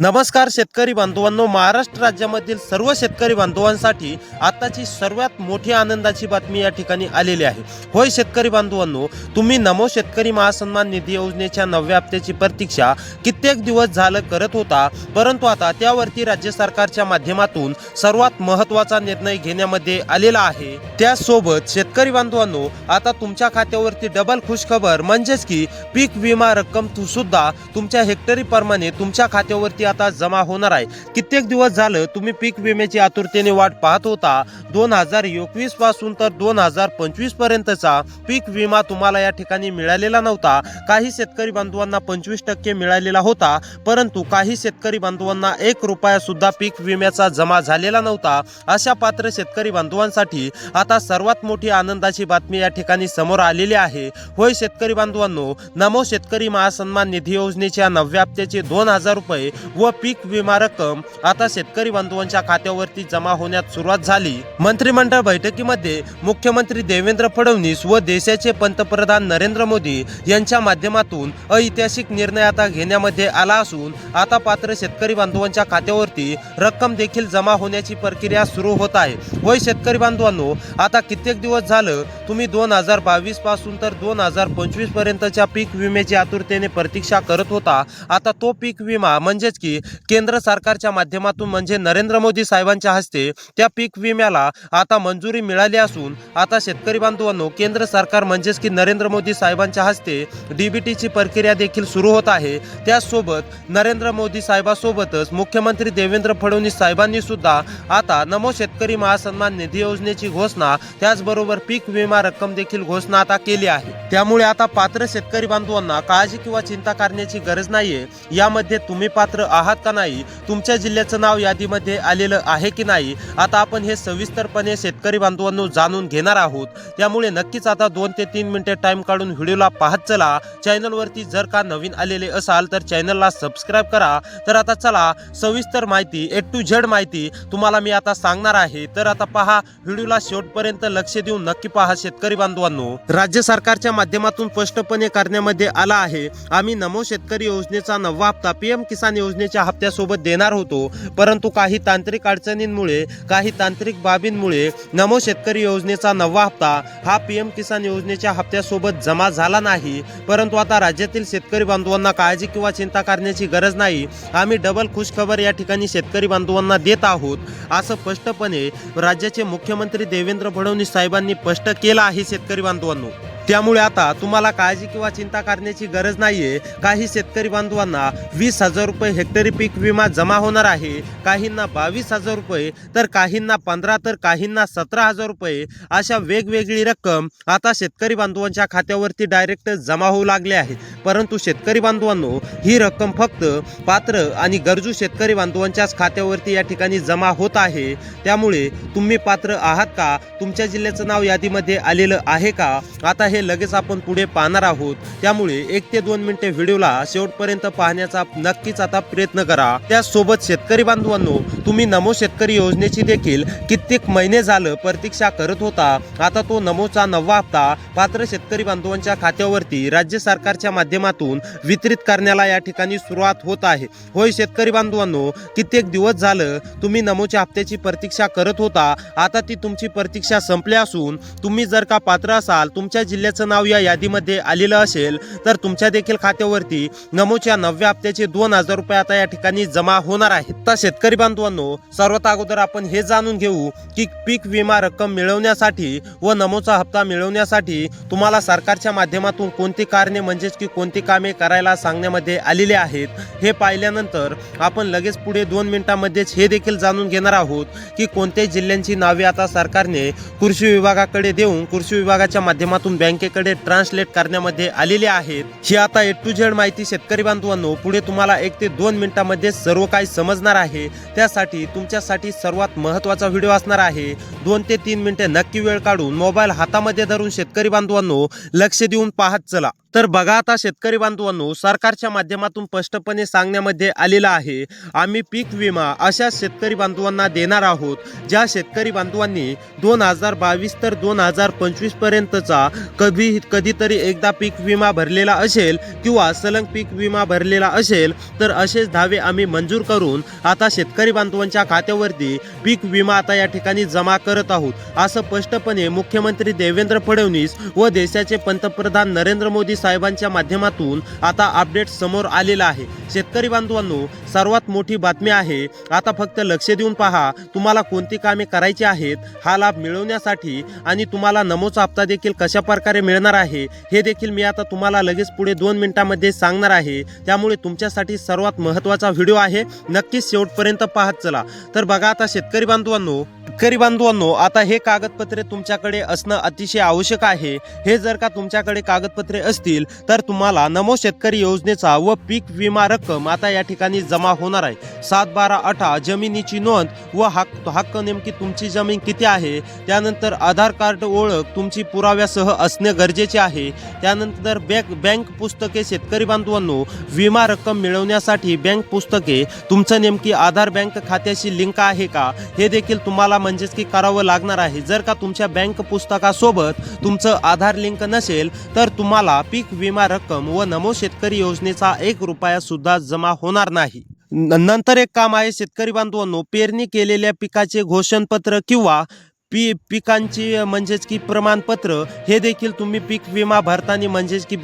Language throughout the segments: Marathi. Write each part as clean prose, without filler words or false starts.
नमस्कार शेतकरी बांधवांनो, महाराष्ट्र राज्यामधील सर्व शेतकरी बांधवांसाठी आताची सर्वात मोठी आनंदाची बातमी या ठिकाणी आलेली आहे। होय शेतकरी बांधवांनो, तुम्ही नमो शेतकरी महासन्मान निधी योजनेच्या 9व्या हप्त्याची प्रतीक्षा कित्येक दिवस झालं करत होता, परंतु आता त्यावरती राज्य सरकारच्या माध्यमातून सर्वात महत्त्वाचा निर्णय घेण्यामध्ये आलेला आहे। त्यासोबत शेतकरी बांधवांनो, आता तुमच्या खात्यावरती डबल खुशखबर म्हणजेच की पीक विमा रक्कम सुद्धा तुमच्या हेक्टरी प्रमाणे तुमच्या खात्यावरती आता जमा होणार आहे। कित्येक दिवस झालं तुम्ही पीक विम्याची आतुरतेने वाट पाहत होता। 2021 पासून तर 2025 पर्यंतचा पीक विमा तुम्हाला या ठिकाणी मिळालेला नव्हता। काही शेतकरी बांधवांना 25% मिळालेला होता, परंतु काही शेतकरी बांधवांना 1 रुपया सुद्धा पीक विम्याचा जमा झालेला नव्हता। अशा पात्र शेतकरी बांधवांसाठी आता सर्वात मोठी आनंदाची बातमी या ठिकाणी समोर आलेली आहे। होय शेतकरी बांधवांनो, नमो शेतकरी महासन्मान निधी योजनेच्या 9व्या हप्त्याचे 2000 रुपये व पीक विमा रक्कम आता शेतकरी बांधवांच्या खात्यावरती जमा होण्यास सुरुवात झाली। मंत्रिमंडळ बैठकीमध्ये मुख्यमंत्री देवेंद्र फडणवीस व देशाचे पंतप्रधान नरेंद्र मोदी यांच्या माध्यमातून ऐतिहासिक निर्णय आता घेण्यामध्ये आला असून आता पात्र शेतकरी बांधवांच्या खात्यावरती रक्कम देखील जमा होण्याची प्रक्रिया सुरू होत आहे। होय शेतकरी बांधवांनो, आता कित्येक दिवस झालं तुम्ही 2022 पासून तर 2025 पर्यंतच्या पीक विम्याची आतुरतेने प्रतीक्षा करत होता। आता तो पीक विमा म्हणजेच की केंद्र सरकारच्या माध्यमातून म्हणजे नरेंद्र मोदी साहेबांच्या हस्ते त्या पीक विम्याला आता मंजुरी मिळाली असून आता शेतकरी बांधवांनो, केंद्र सरकार म्हणजेच की नरेंद्र मोदी साहेबांच्या हस्ते डीबीटीची प्रक्रिया देखील सुरू होत आहे। त्यासोबत नरेंद्र मोदी साहेबांसोबतच मुख्यमंत्री देवेंद्र फडणवीस साहेबांनी सुद्धा आता नमो शेतकरी महासन्मान निधी योजनेची घोषणा, त्याचबरोबर पीक विमा रक्कम देखील घोषणा आता केली आहे। त्यामुळे आता पात्र शेतकरी बांधवांना काळजी किंवा चिंता करण्याची गरज नाहीये। यामध्ये तुम्ही पात्र आहात का नाही, तुमच्या जिल्ह्याचं नाव यादीमध्ये आलेलं आहे की नाही, आता आपण हे सविस्तरपणे शेतकरी बांधवांनो जाणून घेणार आहोत। त्यामुळे नक्कीच आता 2 ते 3 मिनिटे टाइम काढून व्हिडिओला पाहत चला। चॅनलवरती जर का नवीन आलेले असाल तर चॅनलला सबस्क्राइब करा। तर आता चला सविस्तर माहिती A to Z माहिती तुम्हाला मी आता सांगणार आहे। तर आता पहा, व्हिडिओला शेवटपर्यंत लक्ष देऊन नक्की पहा शेतकरी बांधवांनो। राज्य सरकारच्या माध्यमातून स्पष्टपणे करण्यामध्ये आला आहे, आम्ही नमो शेतकरी योजनेचा 9वा हप्ता पीएम किसान योजनेच्या हप्त्यासोबत देणार होतो, परंतु काही तांत्रिक अडचणींमुळे, काही तांत्रिक बाबींमुळे नमो शेतकरी योजनेचा 9वा हप्ता हा पीएम किसान योजनेच्या हप्त्यासोबत जमा झाला नाही। परंतु आता राज्यातील शेतकरी बांधवांना काळजी किंवा चिंता करण्याची गरज नाही, आम्ही डबल खुशखबर या ठिकाणी शेतकरी बांधवांना देत आहोत, असं स्पष्टपणे राज्याचे मुख्यमंत्री देवेंद्र फडणवीस साहेबांनी स्पष्ट केलं आहे शेतकरी बांधवांनो। त्यामुळे आता तुम्हाला काळजी किंवा चिंता करण्याची गरज नाहीये। काही शेतकरी बांधवांना 20,000 रुपये हेक्टरी पीक विमा जमा होणार आहे, काहींना 22,000 रुपये, तर काहींना 15, तर काहींना 17,000 रुपये अशा वेगवेगळी रक्कम आता शेतकरी बांधवांच्या खात्यावरती डायरेक्ट जमा होऊ लागले आहे। परंतु शेतकरी बांधवांनो, ही रक्कम फक्त पात्र आणि गरजू शेतकरी बांधवांच्याच खात्यावरती या ठिकाणी जमा होत आहे। त्यामुळे तुम्ही पात्र आहात का, तुमच्या जिल्ह्याचं नाव यादीमध्ये आलेलं आहे का, आता हे लगेच आपण पुढे पाहणार आहोत। त्यामुळे 1 ते 2 मिनिटे व्हिडिओला शेवटपर्यंत पाहण्याचा नक्कीच आता प्रयत्न करा। त्यासोबत शेतकरी बांधवांनो, तुम्ही नमो शेतकरी योजनेची देखील कित्येक महिने झालं प्रतीक्षा करत होता। आता तो नमोचा 9वा हप्ता पात्र शेतकरी बांधवांच्या खात्यावरती राज्य सरकारच्या माध्यमातून वितरित करण्याला या ठिकाणी सुरुवात होत आहे। होय शेतकरी बांधवांनो, कित्येक दिवस झालं तुम्ही नमोच्या हप्त्याची प्रतीक्षा करत होता, आता ती तुमची प्रतीक्षा संपली असून तुम्ही जर का पात्र असाल, तुमच्या जिल्ह्याचं नाव या यादीमध्ये आलेलं असेल, तर तुमच्या देखील खात्यावरती नमोच्या 9व्या हप्त्याचे 2000 रुपये आता या ठिकाणी जमा होणार आहेत। तर शेतकरी बांधवांनो, सर्वात अगोदर आपण हे जाणून घेऊ की पीक विमा रक्कम मिळवण्यासाठी व नमोचा हप्ता मिळवण्यासाठी तुम्हाला सरकारच्या माध्यमातून कोणती कारणे म्हणजेच की कोणती कामे करायला सांगण्यामध्ये आलेले आहेत, हे पाहिल्यानंतर आपण लगेच पुढे 2 मिनिटांमध्येच हे देखील जाणून घेणार आहोत की कोणत्या जिल्ह्यांची नावे आता सरकारने कृषी विभागाकडे देऊन कृषी विभागाच्या माध्यमातून बँकेकडे ट्रान्सलेट करण्यामध्ये आलेले आहेत। ही आता A to Z माहिती शेतकरी बांधवांनो पुढे तुम्हाला 1 ते 2 मिनिटांमध्ये सर्व काही समजणार आहे। त्यासाठी तुमच्यासाठी सर्वात महत्त्वाचा व्हिडिओ असणार आहे। 2 ते 3 मिनिटे नक्की वेळ काढून मोबाईल हातामध्ये धरून शेतकरी बांधवांनो लक्ष देऊन पाहत चला। तर बघा आता शेतकरी बांधवांनो, सरकारच्या माध्यमातून स्पष्टपणे सांगण्यामध्ये आलेलं आहे, आम्ही पीक विमा अशा शेतकरी बांधवांना देणार आहोत ज्या शेतकरी बांधवांनी 2022 तर 2025 पर्यंतचा कधीतरी एकदा पीक विमा भरलेला असेल किंवा सलग पीक विमा भरलेला असेल तर असेच दावे आम्ही मंजूर करून आता शेतकरी बांधवांच्या खात्यावरती पीक विमा आता या ठिकाणी जमा करत आहोत, असं स्पष्टपणे मुख्यमंत्री देवेंद्र फडणवीस व देशाचे पंतप्रधान नरेंद्र मोदी साहेबांच्या माध्यमातून आता अपडेट समोर आलेला आहे। शेतकरी बांधवांनो, सर्वात मोठी बातमी आहे, आता फक्त लक्ष देऊन पहा तुम्हाला कोणती कामे करायची आहेत हा लाभ मिळवण्यासाठी, आणि तुम्हाला नमोचा हप्ता देखील कशा प्रकारे मिळणार आहे हे देखील मी आता तुम्हाला लगेच पुढे 2 मिनिटांमध्ये सांगणार आहे। त्यामुळे तुमच्यासाठी सर्वात महत्त्वाचा व्हिडिओ आहे, नक्कीच शेवटपर्यंत पाहत चला। तर बघा आता शेतकरी बांधवांनो, आता हे कागदपत्रे तुमच्याकडे असणं अतिशय आवश्यक आहे। हे जर का तुमच्याकडे कागदपत्रे असतील तर तुम्हाला नमो शेतकरी योजनेचा व पीक विमा रक्कम आता या ठिकाणी जमा होणार आहे। 7/12/18 जमिनीची नोंद व हक्क नेमकी तुमची जमीन किती आहे, त्यानंतर आधार कार्ड ओळख तुमची पुराव्यासह असणे गरजेचे आहे। त्यानंतर बँक पुस्तके शेतकरी बांधवांनो, विमा रक्कम मिळवण्यासाठी बँक पुस्तके तुमचं नेमकी आधार बँक खात्याशी लिंक आहे का हे देखील तुम्हाला म्हणजेच की करावं लागणार आहे। जर का तुमच्या बँक पुस्तकासोबत तुमचं आधार लिंक नसेल तर तुम्हाला पीक विमा रक्कम व नमो शेतकरी योजनेचा 1 रुपया सुद्धा जमा होणार नाही। नंतर एक काम आहे शेतकरी बांधवांनो, पेरणी केलेल्या पिकाचे घोषणपत्र किंवा पिकांची म्हणजेच की प्रमाणपत्र हे देखील तुम्ही पीक विमा भरताना म्हणजेच की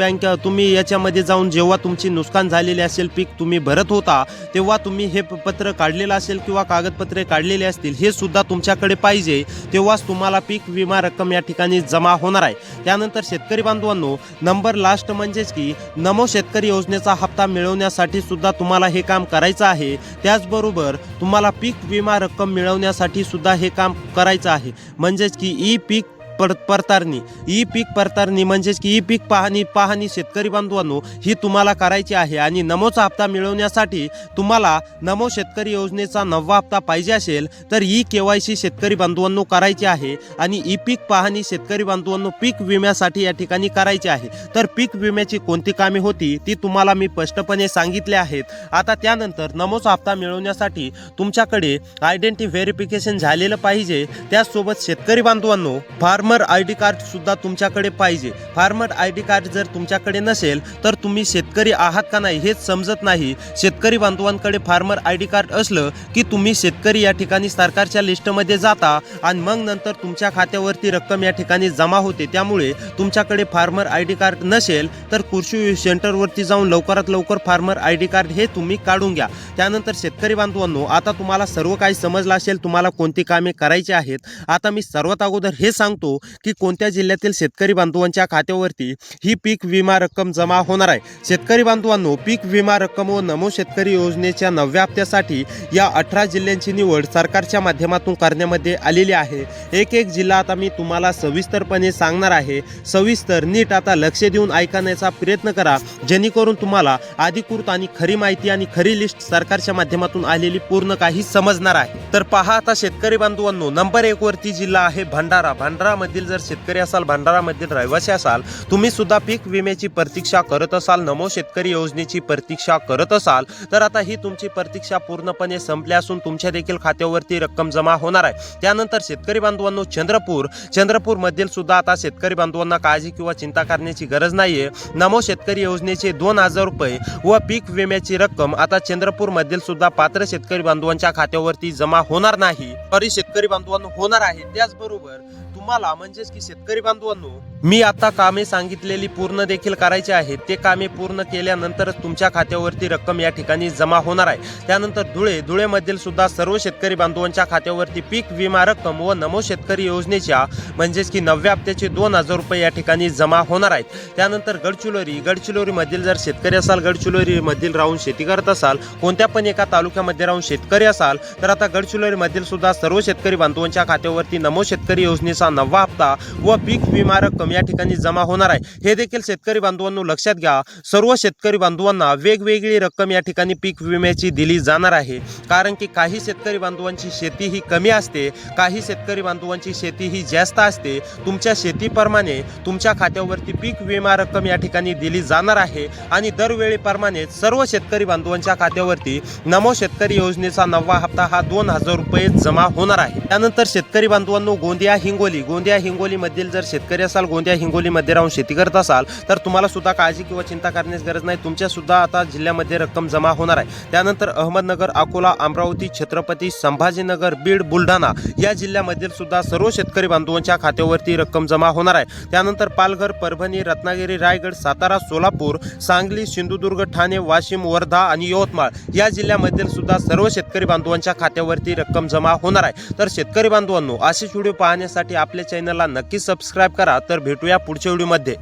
तुम्ही याच्यामध्ये जाऊन जेव्हा तुमची नुकसान झालेले असेल, पीक तुम्ही भरत होता तेव्हा तुम्ही हे पत्र काढलेलं असेल किंवा कागदपत्रे काढलेले असतील हे सुद्धा तुमच्याकडे पाहिजे, तेव्हाच तुम्हाला पीक विमा रक्कम या ठिकाणी जमा होणार आहे। त्यानंतर शेतकरी बांधवांनो, नंबर लास्ट म्हणजेच की नमो शेतकरी योजनेचा हप्ता मिळवण्यासाठी सुद्धा तुम्हाला हे काम करायचं आहे। त्याचबरोबर तुम्हाला पीक विमा रक्कम मिळवण्यासाठी सुद्धा हे काम करायचं आहे, म्हणजेच की ई पीक पडताळणी म्हणजेच की ई पीक पाहणी शेतकरी बांधवांनो ही तुम्हाला करायची आहे। आणि नमोचा हप्ता मिळवण्यासाठी तुम्हाला नमो शेतकरी योजनेचा 9वा हप्ता पाहिजे असेल तर ई KYC शेतकरी बांधवांनो करायची आहे, आणि ई पीक पाहणी शेतकरी बांधवांनो पीक विम्यासाठी या ठिकाणी करायची आहे। तर पीक विम्याची कोणती कामे होती ती तुम्हाला मी स्पष्टपणे सांगितले आहेत। आता त्यानंतर नमोचा हप्ता मिळवण्यासाठी तुमच्याकडे आयडेंटिटी व्हेरिफिकेशन झालेलं पाहिजे। त्याचसोबत शेतकरी बांधवांनो, फार्मर ID कार्ड सुद्धा तुमच्याकडे पाहिजे। फार्मर ID कार्ड जर तुमच्याकडे नसेल तर तुम्ही शेतकरी आहात का नाही हेच समजत नाही। शेतकरी बांधवांकडे फार्मर ID कार्ड असलं की तुम्ही शेतकरी या ठिकाणी सरकारच्या लिस्टमध्ये जाता आणि मग नंतर तुमच्या खात्यावरती रक्कम या ठिकाणी जमा होते। त्यामुळे तुमच्याकडे फार्मर ID कार्ड नसेल तर कृषी सेंटरवरती जाऊन लवकरात लवकर फार्मर ID कार्ड हे तुम्ही काढून घ्या। त्यानंतर शेतकरी बांधवांनो, आता तुम्हाला सर्व काही समजलं असेल तुम्हाला कोणती कामे करायची आहेत। आता मी सर्वात अगोदर हे सांगतो की कोणत्या जिल्ह्यातील शेतकरी बांधवांच्या खात्यावरती ही पीक विमा रक्कम जमा होणार आहे। शेतकरी बांधवांनो, पीक विमा रक्कम व नमो शेतकरी योजनेच्या 9व्या हप्त्यासाठी या 18 जिल्ह्यांची निवड सरकारच्या माध्यमातून करण्यामध्ये आलेली आहे। एक जिल्हा आता मी तुम्हाला सविस्तरपणे सांगणार आहे। सविस्तर नीट आता लक्ष देऊन ऐकण्याचा प्रयत्न करा, जेणेकरून तुम्हाला अधिकृत आणि खरी माहिती आणि खरी लिस्ट सरकारच्या माध्यमातून आलेली पूर्ण काही समजणार आहे। तर पहा आता शेतकरी बांधवांनो, नंबर 1 वरती जिल्हा आहे भंडारा मधील जर शेतकरी असाल, भंडारा मधील रहिवासी असाल, तुम्ही सुद्धा पीक विम्याची प्रतीक्षा करत असाल, नमो शेतकरी योजनेची प्रतीक्षा करत असाल तर आता ही तुमची प्रतीक्षा पूर्णपणे संपली असून तुमच्या देखील खात्यावरती रक्कम जमा होणार आहे। त्यानंतर शेतकरी बांधवांनो, चंद्रपूर मधील सुद्धा आता शेतकरी बांधवांना काळजी किंवा चिंता करण्याची गरज नाहीये। नमो शेतकरी योजनेचे 2000 रुपये व पीक विम्याची रक्कम आता चंद्रपूर मधील सुद्धा पात्र शेतकरी बांधवांच्या खात्यावरती जमा होणार नाही, तरी शेतकरी बांधवांनो होणार आहे। त्याचबरोबर तुम्हाला म्हणजेच की शेतकरी बांधवांनो, मी आता कामे सांगितलेली पूर्ण देखील करायचे आहेत। ते कामे पूर्ण केल्यानंतरच तुमच्या खात्यावरती रक्कम या ठिकाणी जमा होणार आहे। त्यानंतर धुळेमधील सुद्धा सर्व शेतकरी बांधवांच्या खात्यावरती पीक विमा रक्कम व नमो शेतकरी योजनेच्या म्हणजेच की 9व्या हप्त्याचे 2000 रुपये या ठिकाणी जमा होणार आहेत। त्यानंतर गडचिरोली मधील जर शेतकरी असाल, गडचिरोली मधील राहून शेती करत असाल, कोणत्या पण एका तालुक्यामध्ये राहून शेतकरी असाल तर आता गडचिरोली मधील सुद्धा सर्व शेतकरी बांधवांच्या खात्यावरती नमो शेतकरी योजनेचा 9वा हप्ता व पीक विमा रक्कम या ठिकाणी जमा होणार आहे हे देखील शेतकरी बांधवांनो लक्षात घ्या. सर्व शेतकरी बांधवांना वेगवेगळी रक्कम या ठिकाणी पीक विम्याची दिली जाणार आहे. कारण की काही शेतकरी बांधवांची शेती ही कमी असते, काही शेतकरी बांधवांची शेती ही जास्त असते. तुमच्या शेतीप्रमाणे तुमच्या खात्यावरती पीक विमा रक्कम या ठिकाणी दिली जाणार आहे आणि दरवेळीप्रमाणे सर्व शेतकरी बांधवांच्या खात्यावरती नमो शेतकरी योजनेचा 9वा हप्ता हा 2000 रुपये जमा होणार आहे. त्यानंतर शेतकरी बांधवांनो गोंदिया हिंगोली मधील जर शेतकरी असाल, गोंदिया हिंगोली मध्ये राहून शेती करत असाल तर तुम्हाला सुद्धा काळजी किंवा चिंता करण्याची गरज नाही. तुमच्या सुद्धा आता जिल्ह्यामध्ये रक्कम जमा होणार आहे. त्यानंतर अहमदनगर, अकोला, अमरावती, छत्रपती संभाजीनगर, बीड, बुलढाणा या जिल्ह्यामधील सुद्धा सर्व शेतकरी बांधवांच्या खात्यावरती रक्कम जमा होणार आहे. त्यानंतर पालघर, परभणी, रत्नागिरी, रायगड, सातारा, सोलापूर, सांगली, सिंधुदुर्ग, ठाणे, वाशिम, वर्धा आणि यवतमाळ या जिल्ह्यामधील सुद्धा सर्व शेतकरी बांधवांच्या खात्यावरती रक्कम जमा होणार आहे. तर शेतकरी बांधवांनो असेच व्हिडिओ पाहण्यासाठी आपल्या चॅनलला नक्की सबस्क्राईब करा. तर भेटूया पुढच्या व्हिडिओमध्ये.